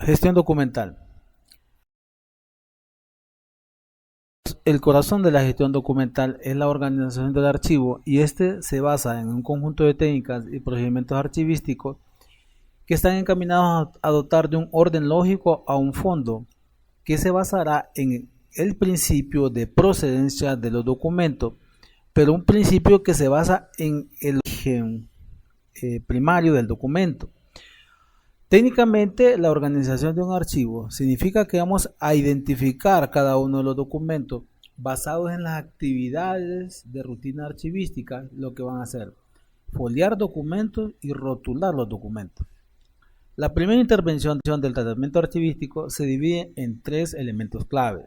Gestión documental. El corazón de la gestión documental es la organización del archivo y este se basa en un conjunto de técnicas y procedimientos archivísticos que están encaminados a dotar de un orden lógico a un fondo que se basará en el principio de procedencia de los documentos, pero un principio que se basa en el origen primario del documento. Técnicamente, la organización de un archivo significa que vamos a identificar cada uno de los documentos basados en las actividades de rutina archivística, lo que van a hacer: foliar documentos y rotular los documentos. La primera intervención del tratamiento archivístico se divide en tres elementos clave: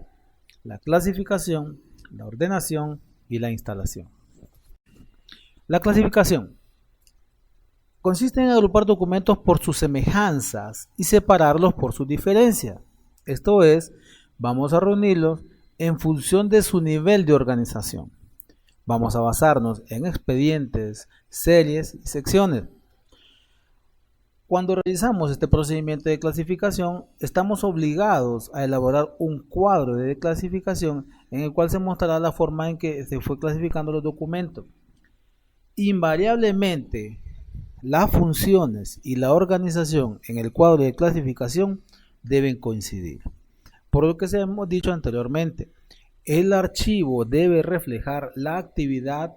la clasificación, la ordenación y la instalación. La clasificación consiste en agrupar documentos por sus semejanzas y separarlos por sus diferencias. Esto es, vamos a reunirlos en función de su nivel de organización. Vamos a basarnos en expedientes, series y secciones. Cuando realizamos este procedimiento de clasificación, estamos obligados a elaborar un cuadro de clasificación en el cual se mostrará la forma en que se fue clasificando los documentos. Invariablemente, las funciones y la organización en el cuadro de clasificación deben coincidir. Por lo que se hemos dicho anteriormente, el archivo debe reflejar la actividad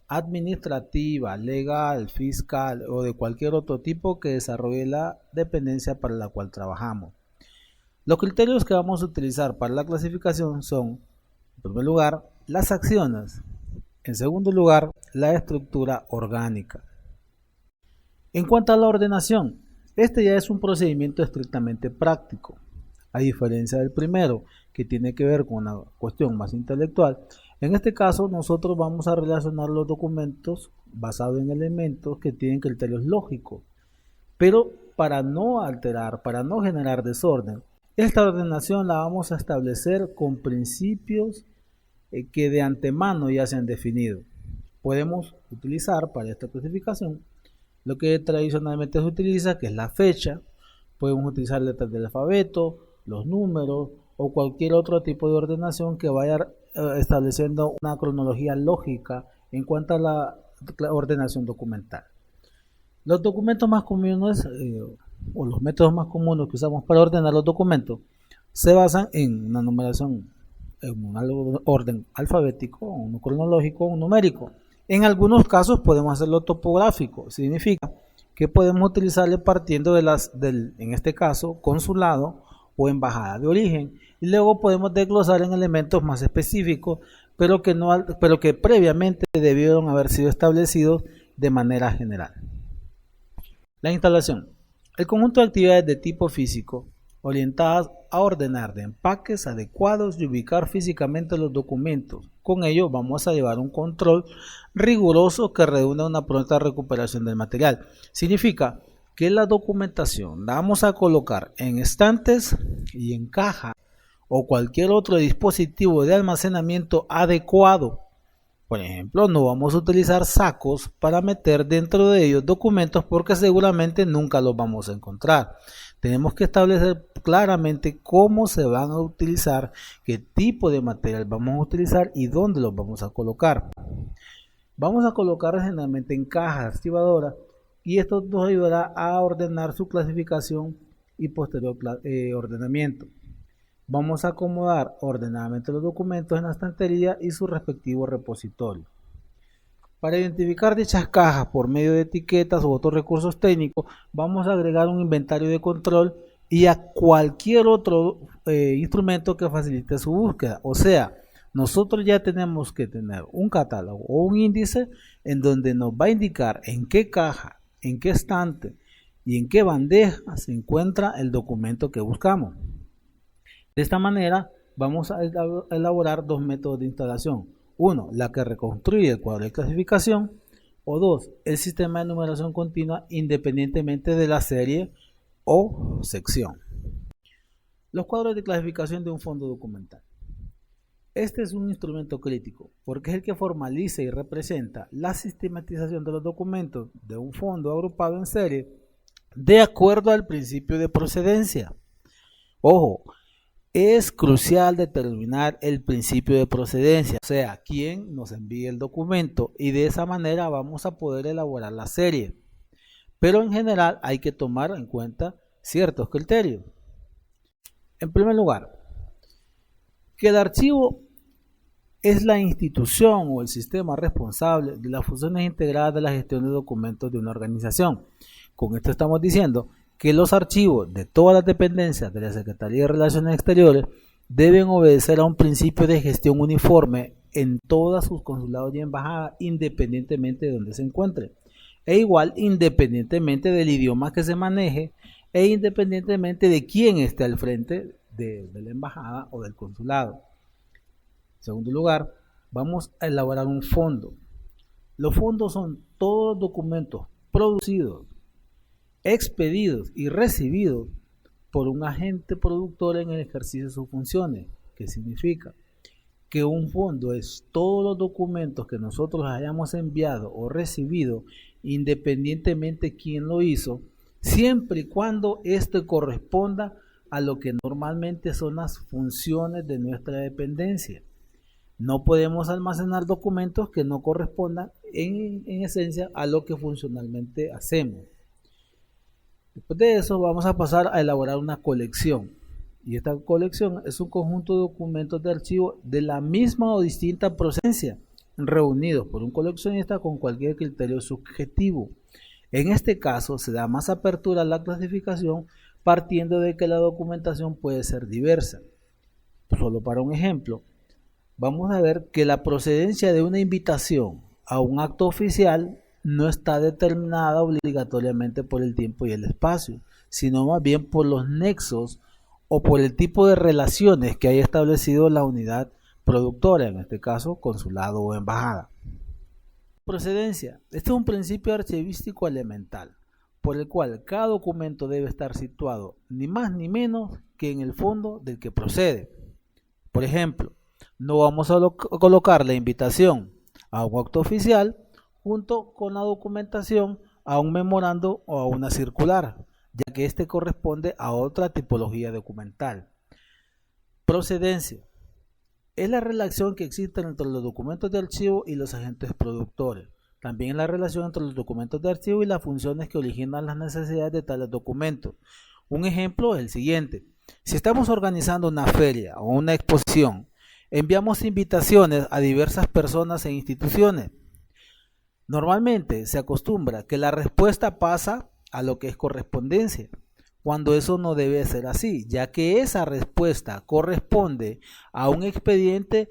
administrativa, legal, fiscal o de cualquier otro tipo que desarrolle la dependencia para la cual trabajamos. Los criterios que vamos a utilizar para la clasificación son, en primer lugar, las acciones. En segundo lugar, la estructura orgánica. En cuanto a la ordenación, este ya es un procedimiento estrictamente práctico. A diferencia del primero, que tiene que ver con una cuestión más intelectual, en este caso nosotros vamos a relacionar los documentos basados en elementos que tienen criterios lógicos, pero para no alterar, para no generar desorden, esta ordenación la vamos a establecer con principios que de antemano ya se han definido. Podemos utilizar para esta clasificación lo que tradicionalmente se utiliza, que es la fecha. Podemos utilizar letras del alfabeto, los números o cualquier otro tipo de ordenación que vaya estableciendo una cronología lógica en cuanto a la ordenación documental. Los documentos más comunes o los métodos más comunes que usamos para ordenar los documentos se basan en una numeración, en un orden alfabético, uno cronológico, un numérico. En algunos casos podemos hacerlo topográfico, significa que podemos utilizarle partiendo en este caso, consulado o embajada de origen, y luego podemos desglosar en elementos más específicos, pero que previamente debieron haber sido establecidos de manera general. La instalación. El conjunto de actividades de tipo físico orientadas a ordenar de empaques adecuados y ubicar físicamente los documentos. Con ello vamos a llevar un control riguroso que redunda en una pronta recuperación del material. Significa que la documentación la vamos a colocar en estantes y en caja o cualquier otro dispositivo de almacenamiento adecuado. Por ejemplo, no vamos a utilizar sacos para meter dentro de ellos documentos porque seguramente nunca los vamos a encontrar. Tenemos que establecer claramente cómo se van a utilizar, qué tipo de material vamos a utilizar y dónde los vamos a colocar. Vamos a colocar generalmente en cajas archivadoras y esto nos ayudará a ordenar su clasificación y posterior ordenamiento. Vamos a acomodar ordenadamente los documentos en la estantería y su respectivo repositorio. Para identificar dichas cajas por medio de etiquetas u otros recursos técnicos, vamos a agregar un inventario de control y a cualquier otro instrumento que facilite su búsqueda. O sea, nosotros ya tenemos que tener un catálogo o un índice en donde nos va a indicar en qué caja, en qué estante y en qué bandeja se encuentra el documento que buscamos. De esta manera vamos a elaborar dos métodos de instalación. Uno, la que reconstruye el cuadro de clasificación, o dos, el sistema de numeración continua independientemente de la serie o sección. Los cuadros de clasificación de un fondo documental. Este es un instrumento crítico porque es el que formaliza y representa la sistematización de los documentos de un fondo agrupado en serie de acuerdo al principio de procedencia. Ojo, es crucial determinar el principio de procedencia, o sea, quién nos envía el documento, y de esa manera vamos a poder elaborar la serie. Pero en general hay que tomar en cuenta ciertos criterios. En primer lugar, que el archivo es la institución o el sistema responsable de las funciones integradas de la gestión de documentos de una organización. Con esto estamos diciendo que los archivos de todas las dependencias de la Secretaría de Relaciones Exteriores deben obedecer a un principio de gestión uniforme en todos sus consulados y embajadas, independientemente de donde se encuentren, e igual independientemente del idioma que se maneje e independientemente de quién esté al frente de la embajada o del consulado. En segundo lugar, vamos a elaborar un fondo. Los fondos son todos documentos producidos, expedidos y recibidos por un agente productor en el ejercicio de sus funciones. ¿Qué significa? Que un fondo es todos los documentos que nosotros hayamos enviado o recibido, independientemente de quién lo hizo, siempre y cuando esto corresponda a lo que normalmente son las funciones de nuestra dependencia. No podemos almacenar documentos que no correspondan en esencia a lo que funcionalmente hacemos. Después de eso vamos a pasar a elaborar una colección. Y esta colección es un conjunto de documentos de archivo de la misma o distinta procedencia, reunidos por un coleccionista con cualquier criterio subjetivo. En este caso se da más apertura a la clasificación partiendo de que la documentación puede ser diversa. Solo para un ejemplo, vamos a ver que la procedencia de una invitación a un acto oficial no está determinada obligatoriamente por el tiempo y el espacio, sino más bien por los nexos o por el tipo de relaciones que haya establecido la unidad productora, en este caso consulado o embajada. Procedencia. Este es un principio archivístico elemental, por el cual cada documento debe estar situado ni más ni menos que en el fondo del que procede. Por ejemplo, no vamos a colocar la invitación a un acto oficial junto con la documentación a un memorando o a una circular, ya que este corresponde a otra tipología documental. Procedencia es la relación que existe entre los documentos de archivo y los agentes productores. También es la relación entre los documentos de archivo y las funciones que originan las necesidades de tales documentos. Un ejemplo es el siguiente. Si estamos organizando una feria o una exposición, enviamos invitaciones a diversas personas e instituciones. Normalmente se acostumbra que la respuesta pasa a lo que es correspondencia, cuando eso no debe ser así, ya que esa respuesta corresponde a un expediente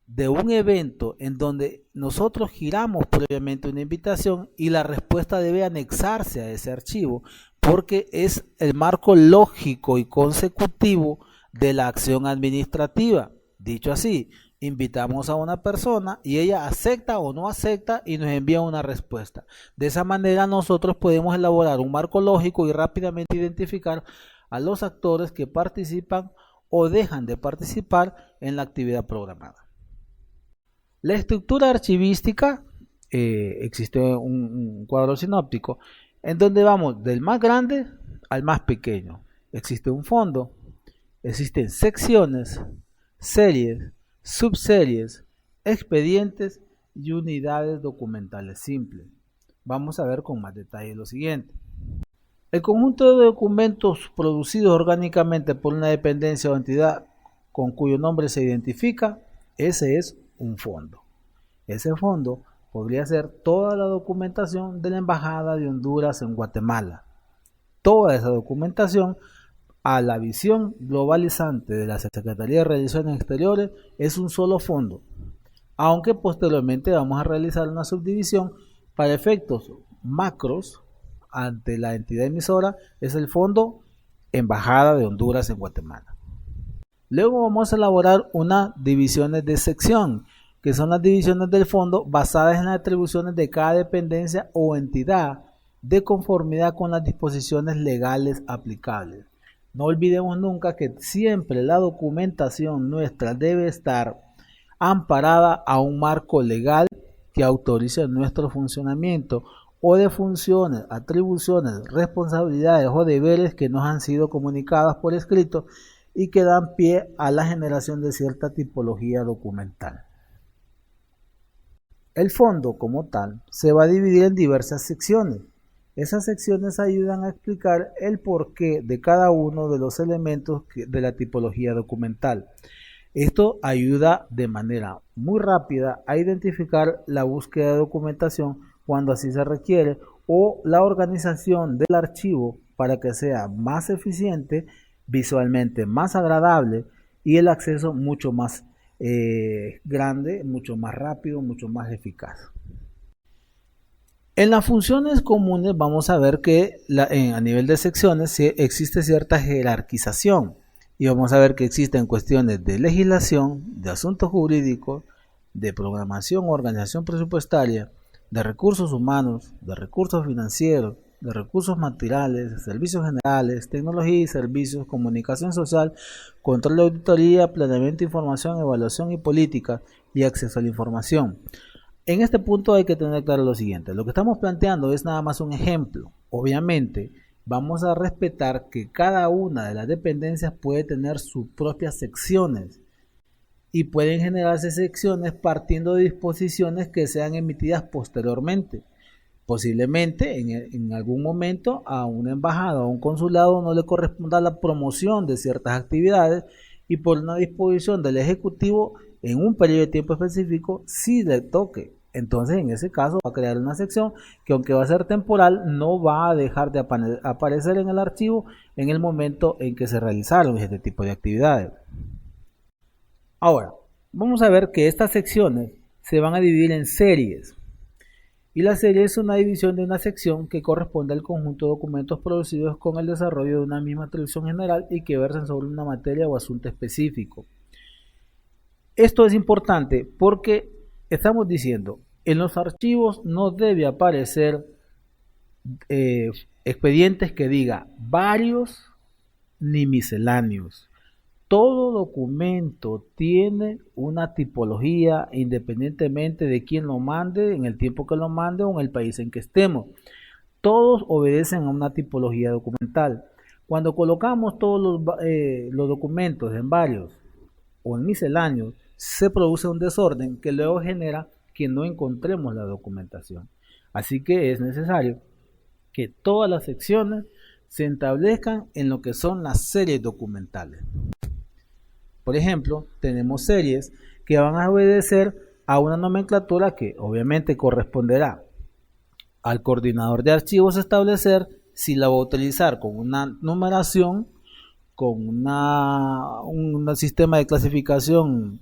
de un evento en donde nosotros giramos previamente una invitación y la respuesta debe anexarse a ese archivo porque es el marco lógico y consecutivo de la acción administrativa. Dicho así, invitamos a una persona y ella acepta o no acepta y nos envía una respuesta. De esa manera nosotros podemos elaborar un marco lógico y rápidamente identificar a los actores que participan o dejan de participar en la actividad programada. La estructura archivística, existe un cuadro sinóptico en donde vamos del más grande al más pequeño. Existe un fondo, existen secciones, series, subseries, expedientes y unidades documentales simples. Vamos a ver con más detalle lo siguiente. El conjunto de documentos producidos orgánicamente por una dependencia o entidad con cuyo nombre se identifica, ese es un fondo. Ese fondo podría ser toda la documentación de la Embajada de Honduras en Guatemala. Toda esa documentación, a la visión globalizante de la Secretaría de Relaciones Exteriores, es un solo fondo, aunque posteriormente vamos a realizar una subdivisión para efectos macros ante la entidad emisora, es el fondo Embajada de Honduras en Guatemala. Luego vamos a elaborar unas divisiones de sección, que son las divisiones del fondo basadas en las atribuciones de cada dependencia o entidad de conformidad con las disposiciones legales aplicables. No olvidemos nunca que siempre la documentación nuestra debe estar amparada a un marco legal que autorice nuestro funcionamiento o de funciones, atribuciones, responsabilidades o deberes que nos han sido comunicadas por escrito y que dan pie a la generación de cierta tipología documental. El fondo como tal se va a dividir en diversas secciones. Esas secciones ayudan a explicar el porqué de cada uno de los elementos de la tipología documental. Esto ayuda de manera muy rápida a identificar la búsqueda de documentación cuando así se requiere o la organización del archivo para que sea más eficiente, visualmente más agradable y el acceso mucho más grande, mucho más rápido, mucho más eficaz. En las funciones comunes vamos a ver que a nivel de secciones existe cierta jerarquización y vamos a ver que existen cuestiones de legislación, de asuntos jurídicos, de programación o organización presupuestaria, de recursos humanos, de recursos financieros, de recursos materiales, servicios generales, tecnología y servicios, comunicación social, control de auditoría, planeamiento, información, evaluación y política y acceso a la información. En este punto hay que tener claro lo siguiente, lo que estamos planteando es nada más un ejemplo. Obviamente vamos a respetar que cada una de las dependencias puede tener sus propias secciones y pueden generarse secciones partiendo de disposiciones que sean emitidas posteriormente. Posiblemente en algún momento a una embajada o a un consulado no le corresponda la promoción de ciertas actividades y por una disposición del Ejecutivo en un periodo de tiempo específico sí le toque. Entonces en ese caso va a crear una sección que aunque va a ser temporal no va a dejar de aparecer en el archivo en el momento en que se realizaron este tipo de actividades. Ahora, vamos a ver que estas secciones se van a dividir en series. Y la serie es una división de una sección que corresponde al conjunto de documentos producidos con el desarrollo de una misma atribución general y que versan sobre una materia o asunto específico. Esto es importante porque estamos diciendo, en los archivos no debe aparecer expedientes que diga varios ni misceláneos. Todo documento tiene una tipología independientemente de quién lo mande, en el tiempo que lo mande o en el país en que estemos. Todos obedecen a una tipología documental. Cuando colocamos todos los documentos en varios o en misceláneos, se produce un desorden que luego genera que no encontremos la documentación. Así que es necesario que todas las secciones se establezcan en lo que son las series documentales. Por ejemplo, tenemos series que van a obedecer a una nomenclatura que obviamente corresponderá al coordinador de archivos establecer si la va a utilizar con una numeración, con un sistema de clasificación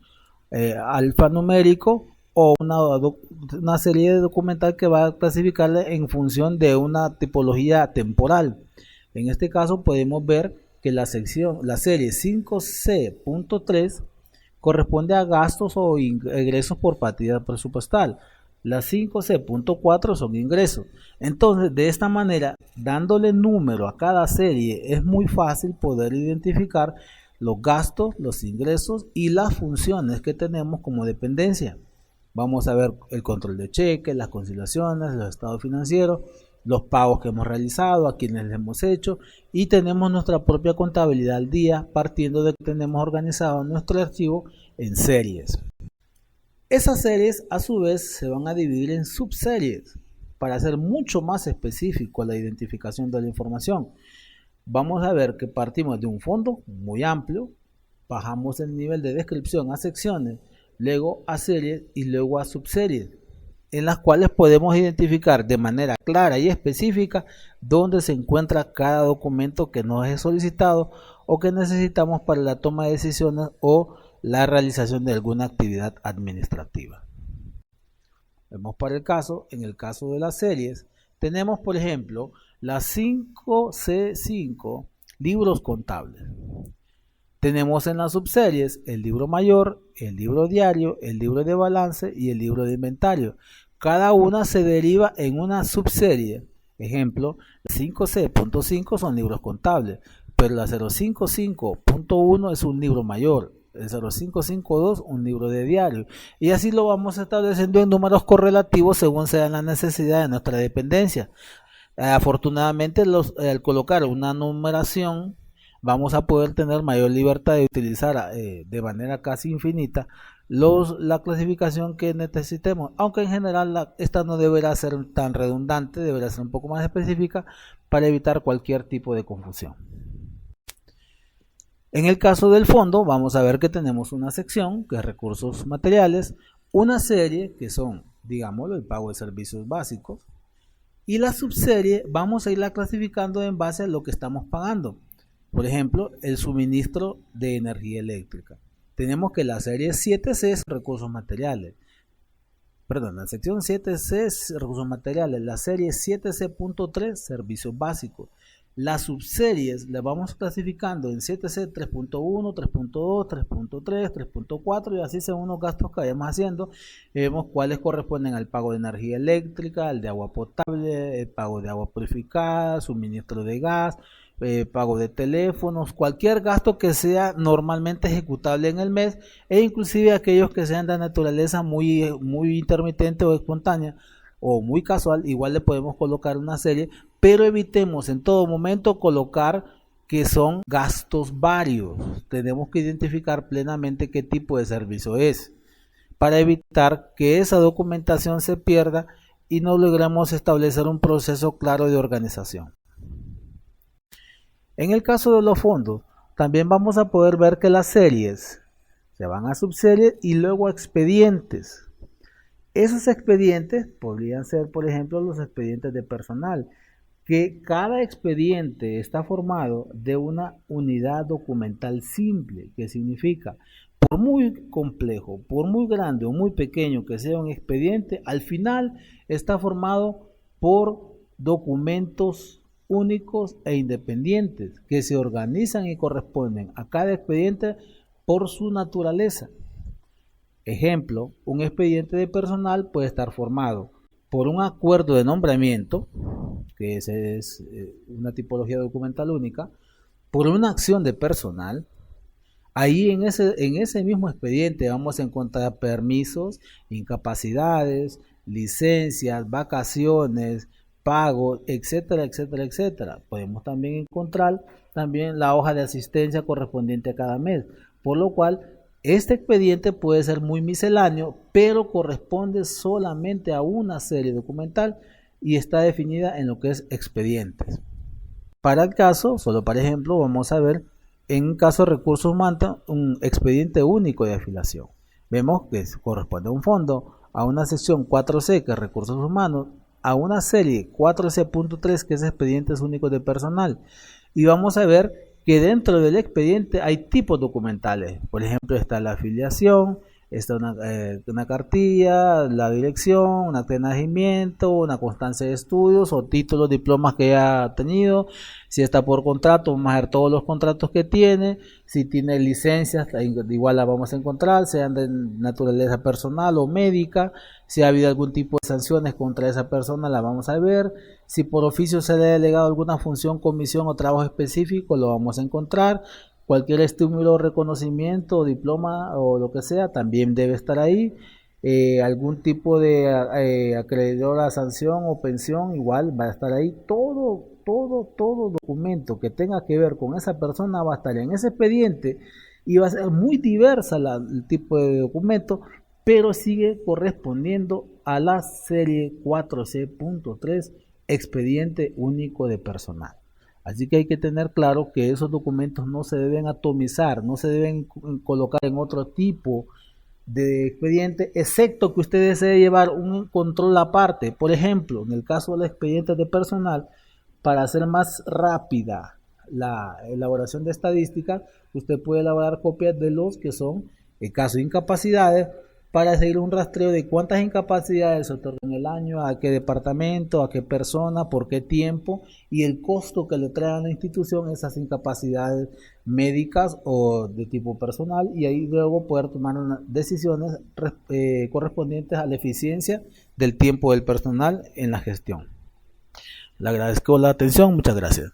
alfanumérico o una serie de documental que va a clasificarle en función de una tipología temporal. En este caso podemos ver que la serie 5C.3 corresponde a gastos o ingresos por partida presupuestal. La 5C.4 son ingresos. Entonces, de esta manera, dándole número a cada serie, es muy fácil poder identificar los gastos, los ingresos y las funciones que tenemos como dependencia. Vamos a ver el control de cheques, las conciliaciones, los estados financieros, los pagos que hemos realizado, a quienes les hemos hecho y tenemos nuestra propia contabilidad al día partiendo de que tenemos organizado nuestro archivo en series. Esas series a su vez se van a dividir en subseries para hacer mucho más específico la identificación de la información. Vamos a ver que partimos de un fondo muy amplio, bajamos el nivel de descripción a secciones, luego a series y luego a subseries, en las cuales podemos identificar de manera clara y específica dónde se encuentra cada documento que nos es solicitado o que necesitamos para la toma de decisiones o la realización de alguna actividad administrativa. Vemos para en el caso de las series, tenemos por ejemplo las 5C5 libros contables. Tenemos en las subseries el libro mayor, el libro diario, el libro de balance y el libro de inventario. Cada una se deriva en una subserie. Ejemplo, 5C.5 son libros contables, pero la 055.1 es un libro mayor, el 0552 un libro de diario. Y así lo vamos estableciendo en números correlativos según sean las necesidades de nuestra dependencia. Afortunadamente, al colocar una numeración vamos a poder tener mayor libertad de utilizar de manera casi infinita la clasificación que necesitemos, aunque en general esta no deberá ser tan redundante, deberá ser un poco más específica para evitar cualquier tipo de confusión. En el caso del fondo, vamos a ver que tenemos una sección que es recursos materiales, una serie que son, digámoslo, el pago de servicios básicos, y la subserie vamos a irla clasificando en base a lo que estamos pagando. Por ejemplo, el suministro de energía eléctrica. Tenemos que la serie 7C es recursos materiales. Perdón, la sección 7C es recursos materiales. La serie 7C.3 servicios básicos. Las subseries las vamos clasificando en 7C 3.1, 3.2, 3.3, 3.4 y así según los gastos que vayamos haciendo, vemos cuáles corresponden al pago de energía eléctrica, al de agua potable, el pago de agua purificada, suministro de gas, pago de teléfonos, cualquier gasto que sea normalmente ejecutable en el mes e inclusive aquellos que sean de naturaleza muy intermitente o espontánea o muy casual, igual le podemos colocar una serie, pero evitemos en todo momento colocar que son gastos varios. Tenemos que identificar plenamente qué tipo de servicio es para evitar que esa documentación se pierda y no logremos establecer un proceso claro de organización. En el caso de los fondos, también vamos a poder ver que las series se van a subseries y luego a expedientes. Esos expedientes podrían ser, por ejemplo, los expedientes de personal, que cada expediente está formado de una unidad documental simple, que significa, por muy complejo, por muy grande o muy pequeño que sea un expediente, al final está formado por documentos únicos e independientes que se organizan y corresponden a cada expediente por su naturaleza. Ejemplo, un expediente de personal puede estar formado por un acuerdo de nombramiento, que es una tipología documental única, por una acción de personal. Ahí en ese mismo expediente vamos a encontrar permisos, incapacidades, licencias, vacaciones, pagos, etcétera, etcétera, etcétera. Podemos también encontrar la hoja de asistencia correspondiente a cada mes, por lo cual este expediente puede ser muy misceláneo, pero corresponde solamente a una serie documental y está definida en lo que es expedientes. Para el caso, solo para ejemplo, vamos a ver en un caso de recursos humanos un expediente único de afiliación. Vemos que corresponde a un fondo, a una sección 4C que es recursos humanos, a una serie 4C.3 que es expedientes únicos de personal. Y vamos a ver que dentro del expediente hay tipos documentales. Por ejemplo, está la afiliación, está una cartilla, la dirección, un acta de nacimiento, una constancia de estudios o títulos, diplomas que haya tenido. Si está por contrato, vamos a ver todos los contratos que tiene. Si tiene licencias, igual la vamos a encontrar, sean de naturaleza personal o médica. Si ha habido algún tipo de sanciones contra esa persona, la vamos a ver. Si por oficio se le ha delegado alguna función, comisión o trabajo específico, lo vamos a encontrar. Cualquier estímulo, reconocimiento, diploma o lo que sea, también debe estar ahí. Algún tipo de acreedora, sanción o pensión, igual va a estar ahí. Todo documento que tenga que ver con esa persona va a estar en ese expediente y va a ser muy diversa el tipo de documento, pero sigue correspondiendo a la serie 4C.3, expediente único de personal. Así que hay que tener claro que esos documentos no se deben atomizar, no se deben colocar en otro tipo de expediente, excepto que usted desee llevar un control aparte. Por ejemplo, en el caso de los expedientes de personal, para hacer más rápida la elaboración de estadísticas, usted puede elaborar copias de los que son, en caso de incapacidades, para seguir un rastreo de cuántas incapacidades se otorgan en el año, a qué departamento, a qué persona, por qué tiempo y el costo que le trae a la institución esas incapacidades médicas o de tipo personal, y ahí luego poder tomar unas decisiones correspondientes a la eficiencia del tiempo del personal en la gestión. Le agradezco la atención, muchas gracias.